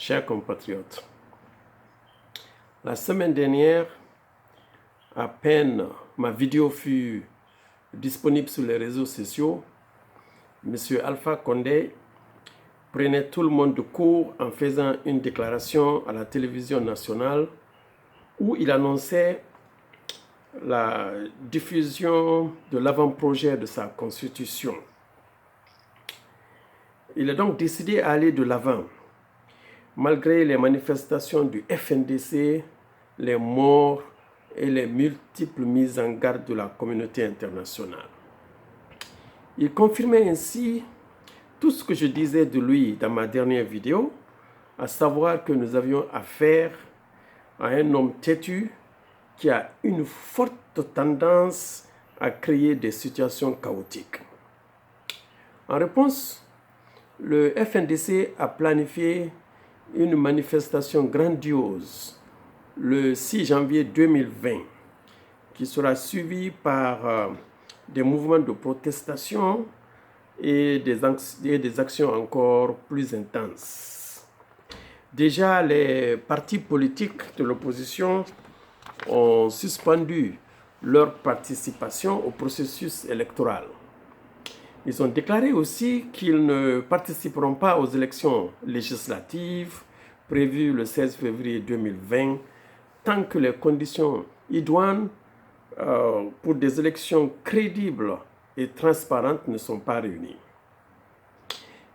Chers compatriotes, la semaine dernière, à peine ma vidéo fut disponible sur les réseaux sociaux, M. Alpha Condé prenait tout le monde de court en faisant une déclaration à la télévision nationale où il annonçait la diffusion de l'avant-projet de sa constitution. Il a donc décidé à aller de l'avant, malgré les manifestations du FNDC, les morts et les multiples mises en garde de la communauté internationale. Il confirmait ainsi tout ce que je disais de lui dans ma dernière vidéo, à savoir que nous avions affaire à un homme têtu qui a une forte tendance à créer des situations chaotiques. En réponse, le FNDC a planifié une manifestation grandiose le 6 janvier 2020 qui sera suivie par des mouvements de protestation et des actions encore plus intenses. Déjà, les partis politiques de l'opposition ont suspendu leur participation au processus électoral. Ils ont déclaré aussi qu'ils ne participeront pas aux élections législatives prévues le 16 février 2020 tant que les conditions idoines pour des élections crédibles et transparentes ne sont pas réunies.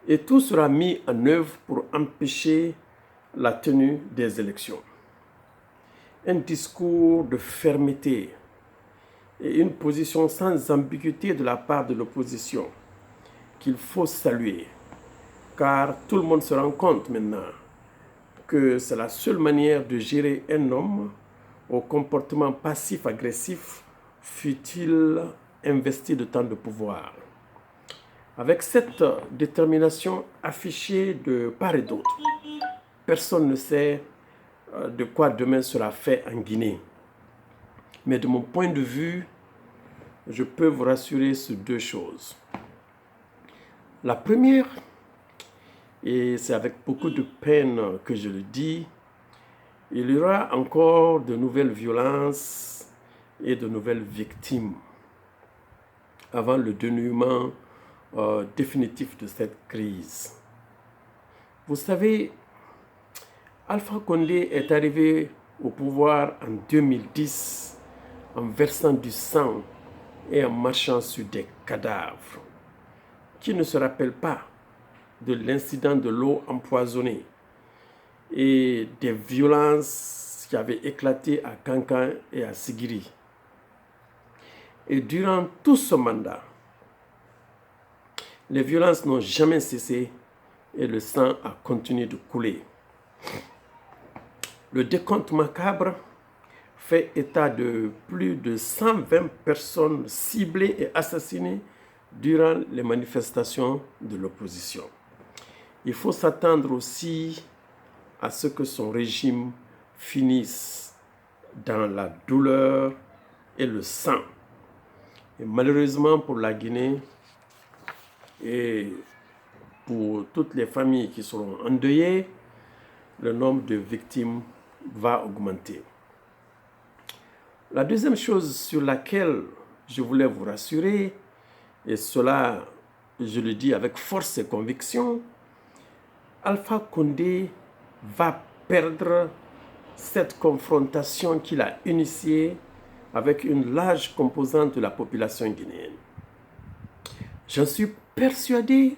Et tout sera mis en œuvre pour empêcher la tenue des élections. Un discours de fermeté et une position sans ambiguïté de la part de l'opposition qu'il faut saluer, car tout le monde se rend compte maintenant que c'est la seule manière de gérer un homme au comportement passif-agressif, fût-il investi de tant de pouvoir. Avec cette détermination affichée de part et d'autre, personne ne sait de quoi demain sera fait en Guinée. Mais de mon point de vue, je peux vous rassurer sur deux choses. La première, et c'est avec beaucoup de peine que je le dis, il y aura encore de nouvelles violences et de nouvelles victimes avant le dénouement définitif de cette crise. Vous savez, Alpha Condé est arrivé au pouvoir en 2010 en versant du sang et en marchant sur des cadavres. Qui ne se rappelle pas de l'incident de l'eau empoisonnée et des violences qui avaient éclaté à Kankan et à Sigiri. Et durant tout ce mandat, les violences n'ont jamais cessé et le sang a continué de couler. Le décompte macabre fait état de plus de 120 personnes ciblées et assassinées durant les manifestations de l'opposition. Il faut s'attendre aussi à ce que son régime finisse dans la douleur et le sang. Et malheureusement pour la Guinée et pour toutes les familles qui seront endeuillées, le nombre de victimes va augmenter. La deuxième chose sur laquelle je voulais vous rassurer, et cela je le dis avec force et conviction, Alpha Condé va perdre cette confrontation qu'il a initiée avec une large composante de la population guinéenne. J'en suis persuadé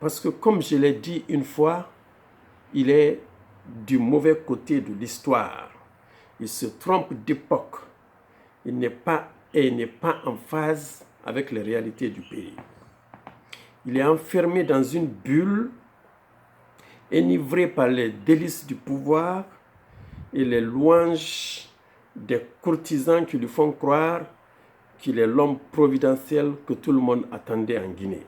parce que, comme je l'ai dit une fois, il est du mauvais côté de l'histoire. Il se trompe d'époque. Il n'est pas en phase avec les réalités du pays. Il est enfermé dans une bulle, enivré par les délices du pouvoir et les louanges des courtisans qui lui font croire qu'il est l'homme providentiel que tout le monde attendait en Guinée.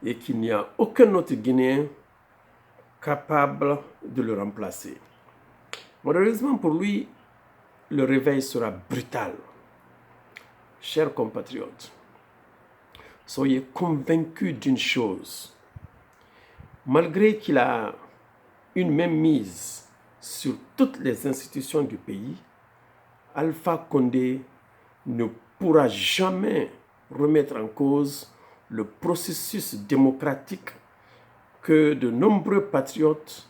Et qu'il n'y a aucun autre Guinéen capable de le remplacer. Malheureusement pour lui, le réveil sera brutal. Chers compatriotes, soyez convaincus d'une chose. Malgré qu'il a une même mise sur toutes les institutions du pays, Alpha Condé ne pourra jamais remettre en cause le processus démocratique que de nombreux patriotes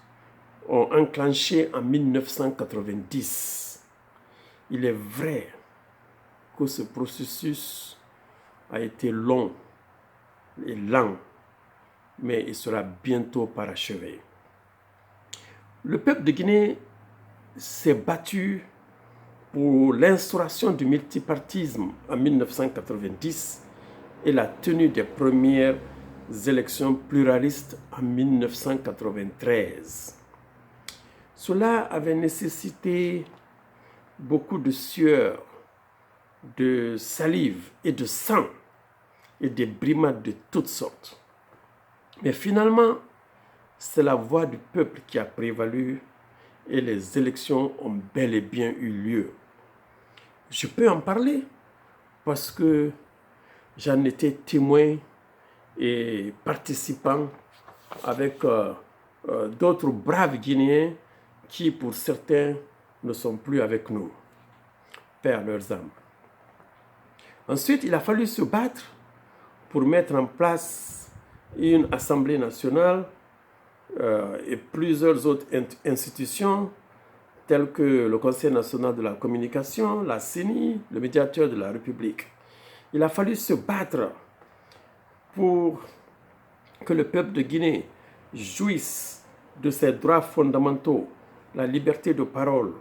ont enclenché en 1990. Il est vrai que ce processus a été long et lent, mais il sera bientôt parachevé. Le peuple de Guinée s'est battu pour l'instauration du multipartisme en 1990 et la tenue des premières élections pluralistes en 1993. Cela avait nécessité beaucoup de sueur, de salive et de sang et des brimades de toutes sortes. Mais finalement, c'est la voix du peuple qui a prévalu et les élections ont bel et bien eu lieu. Je peux en parler parce que j'en étais témoin et participant avec d'autres braves Guinéens qui, pour certains, ne sont plus avec nous. Père leurs âmes. Ensuite, il a fallu se battre pour mettre en place une Assemblée nationale et plusieurs autres institutions telles que le Conseil national de la communication, la CENI, le médiateur de la République. Il a fallu se battre pour que le peuple de Guinée jouisse de ses droits fondamentaux, la liberté de parole,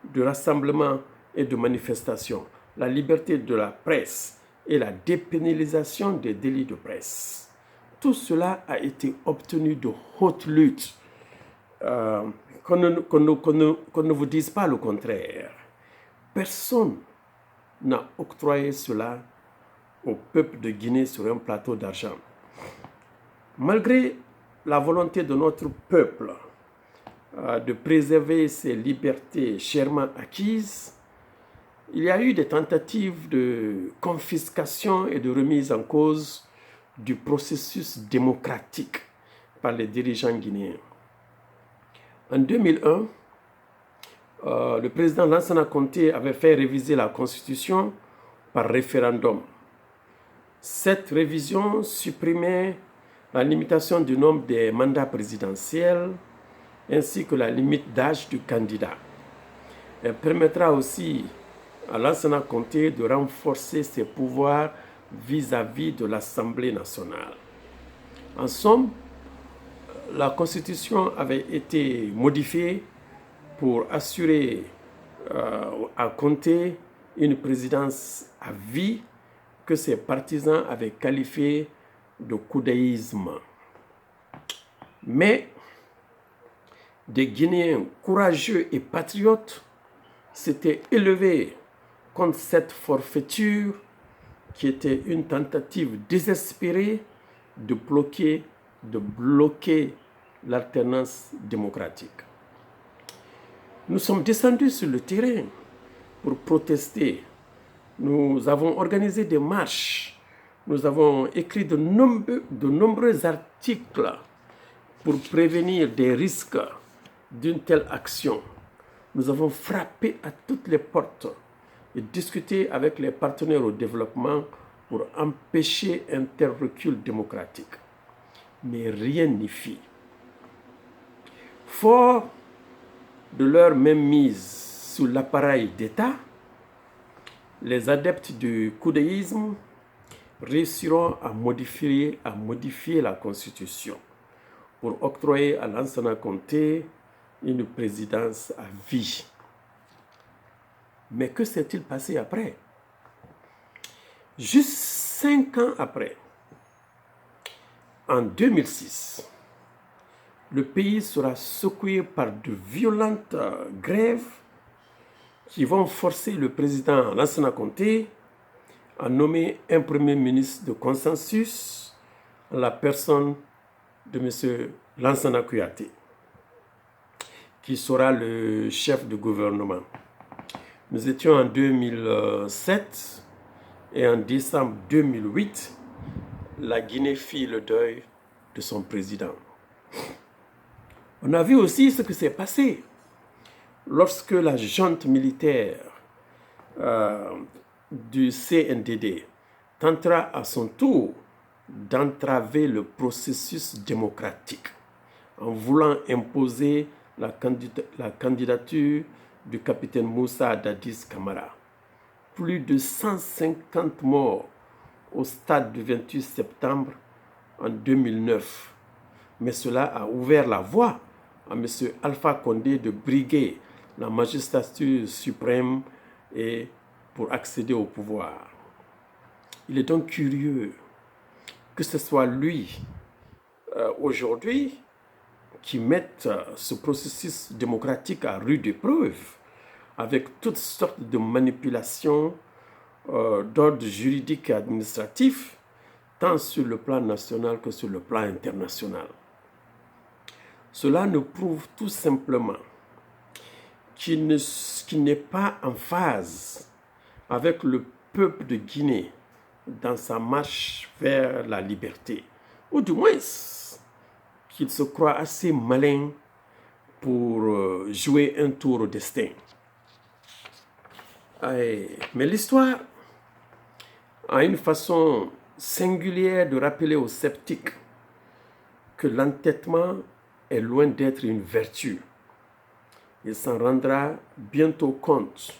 de rassemblement et de manifestation, la liberté de la presse et la dépénalisation des délits de presse. Tout cela a été obtenu de haute lutte. Qu'on ne vous dise pas le contraire. Personne n'a octroyé cela au peuple de Guinée sur un plateau d'argent. Malgré la volonté de notre peuple de préserver ses libertés chèrement acquises, il y a eu des tentatives de confiscation et de remise en cause du processus démocratique par les dirigeants guinéens. En 2001, le président Lansana Conté avait fait réviser la Constitution par référendum. Cette révision supprimait la limitation du nombre des mandats présidentiels ainsi que la limite d'âge du candidat. Elle permettra aussi à Lansana Conté de renforcer ses pouvoirs vis-à-vis de l'Assemblée nationale. En somme, la Constitution avait été modifiée pour assurer à Conté une présidence à vie que ses partisans avaient qualifié de coudéisme. Mais des Guinéens courageux et patriotes s'étaient élevés contre cette forfaiture qui était une tentative désespérée de bloquer l'alternance démocratique. Nous sommes descendus sur le terrain pour protester. Nous avons organisé des marches. Nous avons écrit de nombreux articles pour prévenir des risques d'une telle action. Nous avons frappé à toutes les portes et discuté avec les partenaires au développement pour empêcher un tel recul démocratique. Mais rien n'y fit. Fort de leur même mise sous l'appareil d'État, les adeptes du coudéisme réussiront à modifier la Constitution pour octroyer à Lansana Conté une présidence à vie. Mais que s'est-il passé après? Juste 5 ans après, en 2006, le pays sera secoué par de violentes grèves qui vont forcer le président Lansana Conté à nommer un premier ministre de consensus en la personne de M. Lansana Kouyaté, qui sera le chef de gouvernement. Nous étions en 2007 et en décembre 2008, la Guinée fit le deuil de son président. On a vu aussi ce qui s'est passé lorsque la junte militaire du CNDD tentera à son tour d'entraver le processus démocratique en voulant imposer la candidature du capitaine Moussa Dadis Camara. Plus de 150 morts au stade du 28 septembre en 2009. Mais cela a ouvert la voie à M. Alpha Condé de briguer la magistrature suprême et pour accéder au pouvoir. Il est donc curieux que ce soit lui, aujourd'hui, qui mette ce processus démocratique à rude épreuve, avec toutes sortes de manipulations d'ordre juridique et administratif, tant sur le plan national que sur le plan international. Cela nous prouve tout simplement qu'il n'est pas en phase avec le peuple de Guinée dans sa marche vers la liberté, ou du moins qu'il se croit assez malin pour jouer un tour au destin. Mais l'histoire a une façon singulière de rappeler aux sceptiques que l'entêtement est loin d'être une vertu. Il s'en rendra bientôt compte,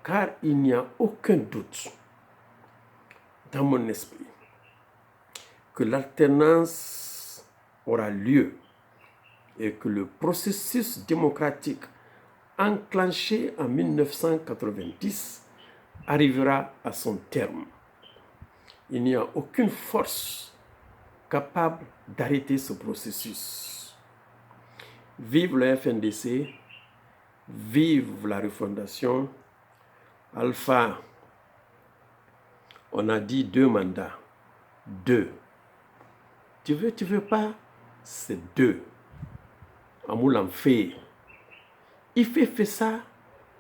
car il n'y a aucun doute dans mon esprit que l'alternance aura lieu et que le processus démocratique enclenché en 1990 arrivera à son terme. Il n'y a aucune force capable d'arrêter ce processus. Vive le FNDC, vive la refondation. Alpha, on a dit 2 mandats. 2. Tu veux pas, c'est 2. Amoulan fait. Il fait ça,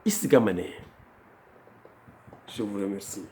il se gamane. Je vous remercie.